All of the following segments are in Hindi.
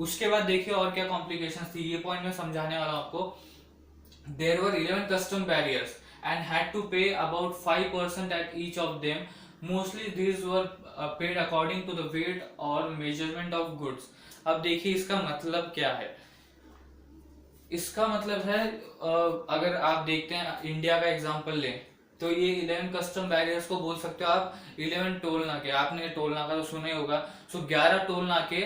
उसके बाद देखिए और क्या कॉम्प्लिकेशंस थी, ये पॉइंट मैं समझाने वाला हूं आपको। There were 11 custom barriers and had to pay about 5% at each of them. Mostly these were paid according to the weight or measurement of goods. अब देखिए इसका मतलब क्या है। इसका मतलब है अगर आप देखते हैं इंडिया का एग्जांपल लें तो ये 11 कस्टम बैरियर्स को बोल सकते हो आप 11 टोल नाके। आपने टोल नाका तो सुना ही होगा। सो 11 टोल नाके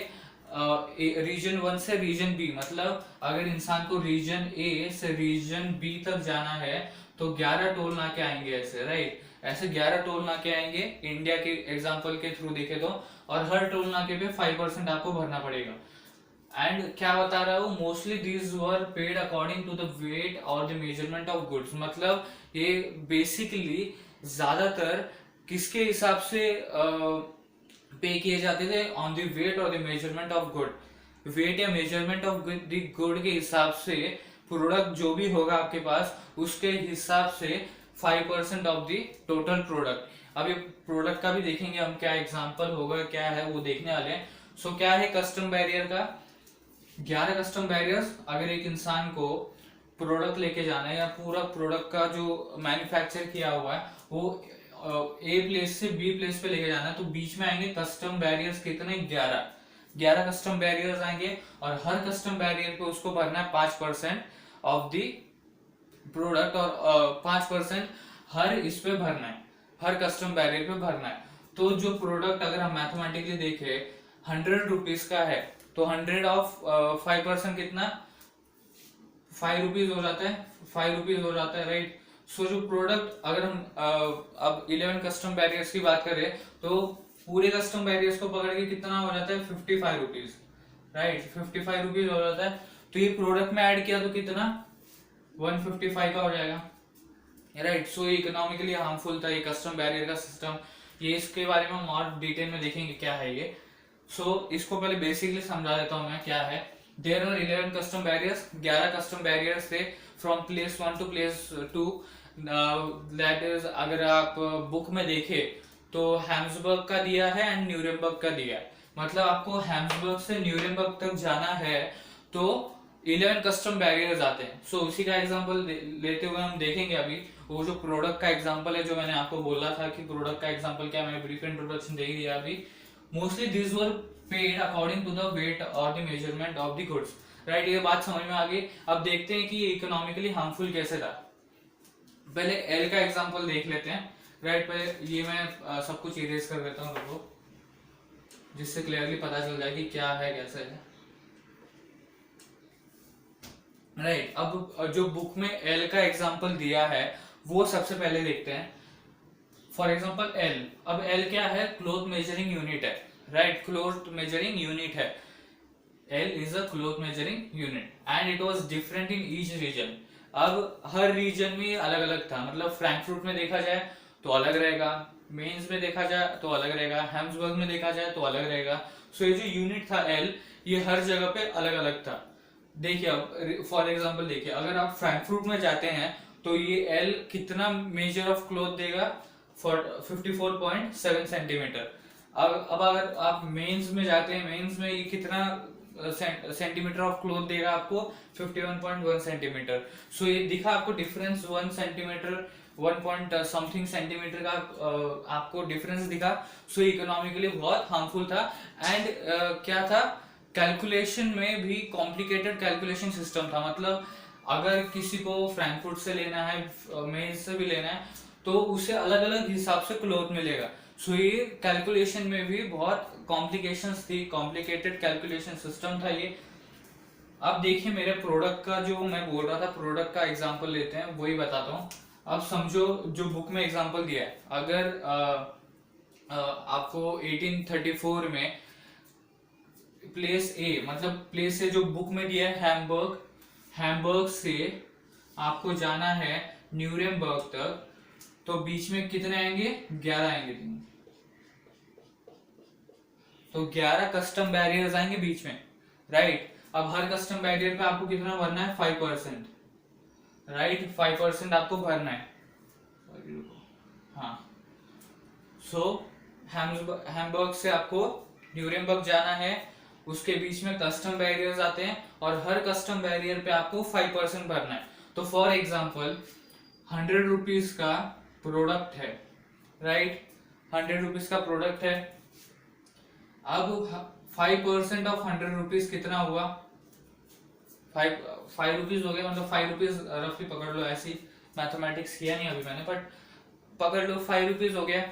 रीजन 1 से रीजन बी, मतलब अगर इंसान को रीजन ए से रीजन बी तक जाना है तो 11 टोल नाके आएंगे ऐसे, राइट। ऐसे 11 टोल नाके आएंगे इंडिया के एग्जांपल के थ्रू देखे तो, और हर टोल नाके पे 5% आपको भरना पड़ेगा। एंड क्या बता रहा हूँ, mostly these were paid according to the weight और द मेजरमेंट ऑफ गुड्स। मतलब ये बेसिकली ज्यादातर किसके हिसाब से पे किए जाते थे, ऑन द वेट और the measurement of good. Weight या मेजरमेंट ऑफ द गुड के हिसाब से प्रोडक्ट जो भी होगा आपके पास उसके हिसाब से 5% ऑफ द टोटल प्रोडक्ट। अब ये प्रोडक्ट का भी देखेंगे हम, क्या एग्जांपल होगा क्या है वो देखने वाले हैं। सो क्या है कस्टम बैरियर का, 11 कस्टम बैरियर्स। अगर एक इंसान को प्रोडक्ट लेके जाना है या पूरा प्रोडक्ट का जो मैन्युफैक्चर किया हुआ है वो ए प्लेस से बी प्लेस पे लेके जाना है तो बीच में आएंगे कस्टम बैरियर्स कितने, 11 कस्टम बैरियर्स आएंगे और हर कस्टम बैरियर पे उसको भरना है 5% ऑफ द प्रोडक्ट, और 5% हर इस पे भरना है, हर कस्टम बैरियर पे भरना है। तो जो प्रोडक्ट अगर हम मैथमेटिकली देखें 100 रुपीज का है तो 100 ऑफ 5% कितना, 5 रुपीज हो जाता है, 5 रुपीज हो जाता है, राइट। सो जो प्रोडक्ट अगर हम अब 11 कस्टम बैरियर्स की बात करें तो पूरे कस्टम बैरियर्स को पकड़ के कितना हो जाता है 55 रुपीज, राइट। 55 रुपीज हो जाता है। तो ये प्रोडक्ट में ऐड किया तो कितना 155 का हो जाएगा, राइट। सो इकोनॉमिकली हार्मफुल था ये कस्टम बैरियर का सिस्टम। ये इसके बारे में हम और डिटेल में देखेंगे क्या है ये। सो इसको पहले बेसिकली समझा देता हूं मैं क्या है। There are 11 custom barriers, 11 custom barriers थे from place 1 to place 2। That is अगर आप बुक में देखें तो हैम्सबर्ग का दिया है एंड न्यूरेमबर्ग का दिया है। मतलब आपको हैम्सबर्ग से न्यूरेमबर्ग तक जाना है तो 11 कस्टम बैरियर्स आते हैं। सो उसी का एग्जांपल लेते हुए हम देखेंगे अभी वो जो प्रोडक्ट का एग्जांपल है, जो मैंने आपको बोला था कि प्रोडक्ट का एग्जांपल क्या, मैंने ब्रीफ इंट्रोडक्शन दे ही दिया अभी। Mostly this were paid according to the weight और the measurement of the goods, right. ये बात समझ में आ गई। अब देखते हैं कि ये इकोनॉमिकली हार्मफुल कैसे था। पहले एल का एग्जांपल देख लेते हैं, राइट। पहले ये मैं सब कुछ इरेज कर देता हूँ लोगों, जिससे क्लियरली पता चल जाए कि क्या है कैसे है, राइट। अब जो बुक में एल का एग्जांपल दिया है वो सबसे पहले देखते हैं। फॉर एग्जांपल एल, अब एल क्या है, क्लोथ मेजरिंग यूनिट है, राइट। क्लोथ मेजरिंग यूनिट है, L is a cloth measuring unit and it was different in each reason. अब हर रीजन में अलग अलग था, मतलब फ्रैंकफर्ट में देखा जाए तो अलग रहेगा, मेन्स में देखा जाए तो अलग रहेगा, हैम्सबर्ग में देखा जाए तो अलग रहेगा। सो ये जो यूनिट था एल, ये हर जगह पे अलग अलग था। देखिए अब फॉर एग्जांपल देखिए, अगर आप फ्रैंकफर्ट में जाते हैं तो ये एल कितना मेजर ऑफ क्लोथ देगा, 54.7 सेंटीमीटर। अब अगर आप मेंस में जाते हैं, मेंस में ये कितना सेंटीमीटर ऑफ क्लोथ देगा आपको, 51.1 सेंटीमीटर। सो ये दिखा आपको difference 1 centimetre, 1 point something centimetre का आपको डिफरेंस दिखा। सो इकोनॉमिकली बहुत हार्मफुल था। एंड क्या था, कैलकुलेशन में भी कॉम्प्लिकेटेड कैलकुलेशन सिस्टम था। मतलब अगर किसी को फ्रैंकफर्ट से लेना है, मेंस से भी लेना है तो उसे अलग अलग हिसाब से क्लोथ मिलेगा। सो ये कैलकुलेशन में भी बहुत कॉम्प्लिकेशंस थी, कॉम्प्लिकेटेड कैलकुलेशन सिस्टम था ये। अब देखिए मेरे प्रोडक्ट का जो मैं बोल रहा था, प्रोडक्ट का एग्जांपल लेते हैं, वही बताता हूँ। अब समझो जो बुक में एग्जांपल दिया है, अगर आपको 1834 में प्लेस ए, मतलब प्लेस ए जो बुक में दिया है हैम्बर्ग, हैम्बर्ग से आपको जाना है न्यूरेमबर्ग तक, तो बीच में कितने आएंगे, 11 आएंगे। तो 11 कस्टम बैरियर्स आएंगे बीच में, राइट। अब हर कस्टम बैरियर पे आपको कितना भरना है, 5%, राइट। 5% आपको भरना है, हाँ। सो हैम्बर्ग से आपको न्यूरेमबर्ग जाना है उसके बीच में कस्टम बैरियर्स आते हैं और हर कस्टम बैरियर पे आपको 5% भरना है। तो फॉर एग्जाम्पल 100 रुपीज का प्रोडक्ट है, राइट, 100 रुपीज का प्रोडक्ट है। अब 5% ऑफ 100 रुपीज कितना हुआ, 5 रुपीज हो गया, मतलब 5 रुपीज रफली पकड़ लो, ऐसी मैथमेटिक्स किया नहीं अभी मैंने, बट पकड़ लो 5 रुपीज हो गया।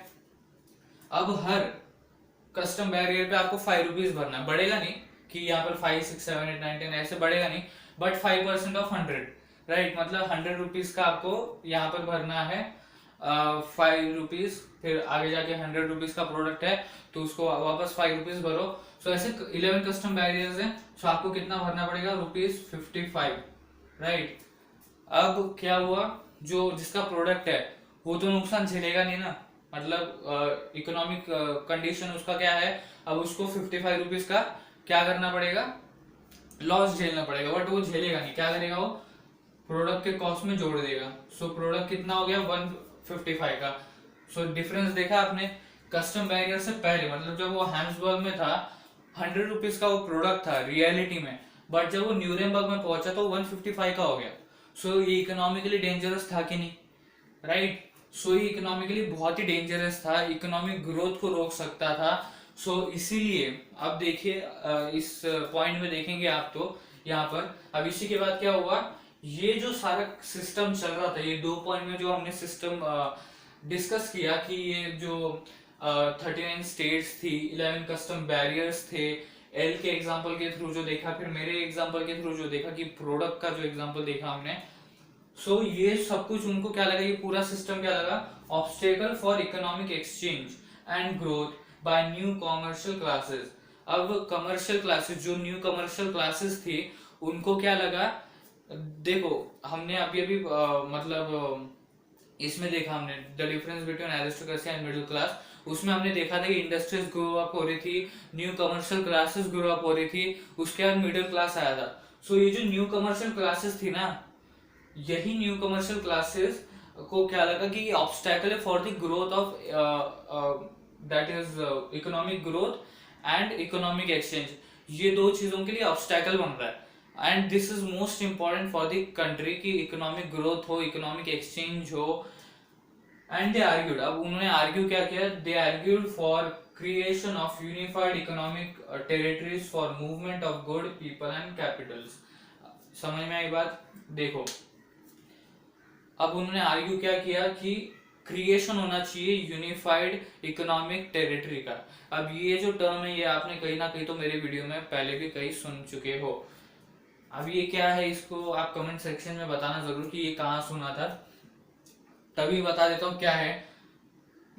अब हर कस्टम बैरियर पे आपको 5 रुपीज भरना है, बढ़ेगा नहीं कि यहाँ पर 5, 6, 7, 8, 9, 10 ऐसे बढ़ेगा नहीं, बट 5% ऑफ 100, राइट, मतलब 100 रुपीज का आपको यहाँ पर भरना है 5 रुपीज, फिर आगे जाके 100 रुपीज का प्रोडक्ट है तो उसको वापस 5 रुपीज भरो। सो ऐसे 11 कस्टम बैरियर्स हैं, सो आपको कितना भरना पड़ेगा, ₹55, राइट। अब क्या हुआ, जो जिसका प्रोडक्ट है वो तो नुकसान झेलेगा नहीं ना, मतलब इकोनॉमिक कंडीशन उसका क्या है, अब उसको 55 रुपीज का क्या करना पड़ेगा, लॉस झेलना पड़ेगा, बट वो झेलेगा नहीं, क्या करेगा वो प्रोडक्ट के कॉस्ट में जोड़ देगा। सो प्रोडक्ट कितना हो गया 155 का। सो डिफरेंस देखा आपने, कस्टम बैरियर से पहले मतलब जब वो हैम्सबर्ग में था 100 रुपीज का वो प्रोडक्ट था रियलिटी में, बट जब वो न्यूरेमबर्ग में पहुंचा तो 155 का हो गया। सो ये इकोनॉमिकली डेंजरस था कि नहीं, राइट। सो ये इकोनॉमिकली बहुत ही डेंजरस था, इकोनॉमिक ग्रोथ को रोक सकता था। सो इसीलिए अब देखिए इस पॉइंट में देखेंगे आप तो यहाँ पर अब इसी के बाद क्या हुआ, ये जो सारा सिस्टम चल रहा था, ये 2 पॉइंट में जो हमने सिस्टम डिस्कस किया कि ये जो 39 स्टेट्स थी, 11 कस्टम बैरियर्स थे, एल के एग्जांपल के थ्रू जो देखा, फिर मेरे एग्जांपल के थ्रू जो देखा कि प्रोडक्ट का जो एग्जांपल देखा हमने। सो ये सब कुछ उनको क्या लगा, ये पूरा सिस्टम क्या लगा, obstacle for economic exchange and growth by new commercial classes. अब कमर्शियल क्लासेस, जो न्यू कमर्शियल क्लासेस थी, उनको क्या लगा, देखो हमने अभी अभी मतलब इसमें देखा हमने the difference between aristocracy and middle class, उसमें हमने देखा था कि इंडस्ट्रीज ग्रो अप हो रही थी, new commercial classes grow up हो रही थी, उसके बाद मिडिल क्लास आया था। सो ये जो न्यू कमर्शियल क्लासेस थी ना, यही न्यू कमर्शियल क्लासेस को क्या लगा कि ऑब्स्टैकल है for the growth of that is economic growth and economic exchange, ये दो चीजों के लिए ऑब्स्टैकल बन रहा है। And this is most important for the country की इकोनॉमिक ग्रोथ हो, इकोनॉमिक एक्सचेंज हो। एंड दे आर्ग्यूड, अब उन्होंने आर्ग्यू क्या किया, they argued for creation of unified economic territories for movement of good people and capitals. समझ में आई बात, देखो अब उन्होंने आर्ग्यू क्या किया कि क्रिएशन होना चाहिए यूनिफाइड इकोनॉमिक टेरिटरी का। अब ये जो टर्म है ये आपने कहीं ना कहीं तो मेरे वीडियो में पहले भी कहीं सुन चुके हो। अब ये क्या है, इसको आप कमेंट सेक्शन में बताना जरूर कि ये कहाँ सुना था, तभी बता देता हूँ क्या है।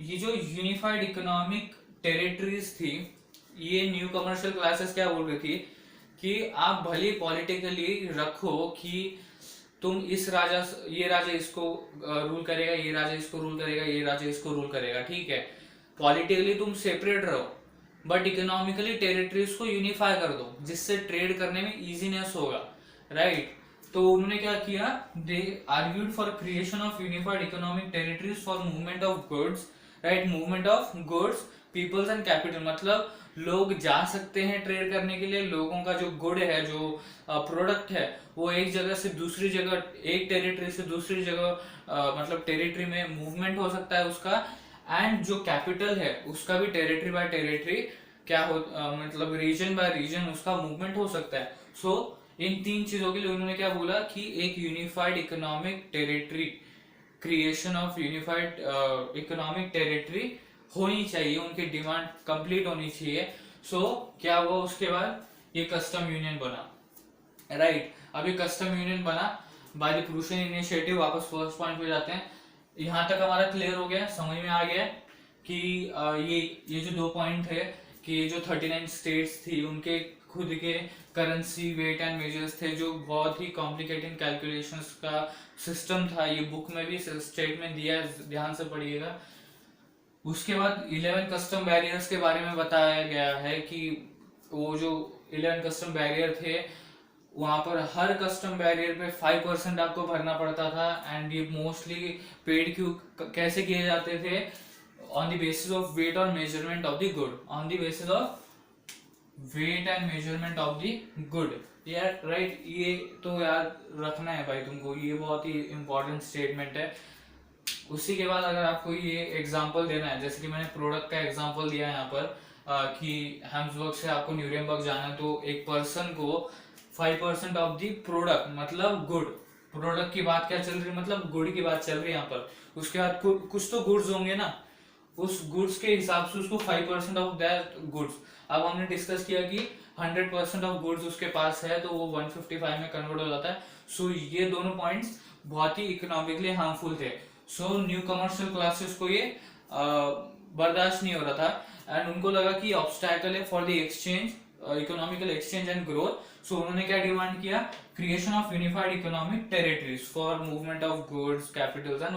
ये जो यूनिफाइड इकोनॉमिक टेरिटरीज थी, ये न्यू कमर्शियल क्लासेस क्या बोल रही थी कि आप भले पॉलिटिकली रखो कि तुम इस राजा, ये राजा इसको रूल करेगा, ये राजा इसको रूल करेगा, ये राजा इसको रूल करेगा, ठीक है, पॉलिटिकली तुम सेपरेट रहो, बट इकोनॉमिकली टेरिटरीज को यूनिफाई कर दो जिससे ट्रेड करने में इजीनेस होगा, राइट। तो उन्होंने क्या किया, they argued for creation of unified economic territories for movement of goods, right, movement of goods peoples and capital, मतलब लोग जा सकते हैं ट्रेड करने के लिए, लोगों का जो गुड है, जो प्रोडक्ट है, वो एक जगह से दूसरी जगह, एक टेरिटरी से दूसरी जगह मतलब टेरिटरी में मूवमेंट हो सकता है उसका। एंड जो कैपिटल है उसका भी टेरिटरी बाय टेरिटरी क्या हो मतलब रीजन बाय रीजन उसका मूवमेंट हो सकता है। सो इन तीन चीजों के लिए उन्होंने क्या बोला कि एक unified economic territory, creation of unified economic territory होनी चाहिए, उनकी डिमांड कंप्लीट होनी चाहिए। सो क्या हुआ उसके बाद, ये कस्टम यूनियन बना, राइट। अभी कस्टम यूनियन बना बाय द प्रूशियन इनिशिएटिव। वापस फर्स्ट पॉइंट पे जाते हैं, यहाँ तक हमारा क्लियर हो गया, समझ में आ गया कि ये जो 2 पॉइंट थे कि जो 39 स्टेट्स थी उनके खुद के करेंसी वेट एंड मेजर्स थे, जो बहुत ही कॉम्प्लिकेटेड कैलकुलेशंस का सिस्टम था, ये बुक में भी स्टेटमेंट दिया है, ध्यान से पढ़िएगा। उसके बाद 11 कस्टम बैरियर्स के बारे में बताया गया है कि वो जो 11 कस्टम बैरियर थे वहां पर हर कस्टम बैरियर पे 5% आपको भरना पड़ता था। एंड ये मोस्टली पेड क्यों कैसे किए जाते थे, on the basis of weight और measurement of the good, on the basis of weight and measurement of the good, यार राइट, ये तो याद रखना है भाई तुमको, ये बहुत ही इंपॉर्टेंट स्टेटमेंट है। उसी के बाद अगर आपको ये एग्जांपल देना है, जैसे कि मैंने प्रोडक्ट का एग्जांपल दिया है यहाँ पर, कि हैम्सबर्ग से आपको न्यूरेमबर्ग जाना है, तो एक पर्सन को 5% ऑफ द प्रोडक्ट मतलब गुड, प्रोडक्ट की बात क्या चल रही है, मतलब गुड की बात चल रही है यहाँ पर, उसके बाद कुछ तो गुड्स होंगे ना, उस गुड्स के हिसाब से उसको 5% ऑफ दैट गुड्स। अब हमने डिस्कस किया कि 100% ऑफ गुड्स उसके पास है तो वो 155 में कन्वर्ट हो जाता है। सो ये दोनों पॉइंट्स बहुत ही इकोनॉमिकली हार्मफुल थे। सो न्यू कमर्शियल क्लासेस को ये बर्दाश्त नहीं हो रहा था एंड उनको लगा कि ऑब्स्टैकल है for the exchange, economical exchange and growth. So उन्होंने क्या डिमांड किया, creation of unified economic territories for movement of goods, capitals and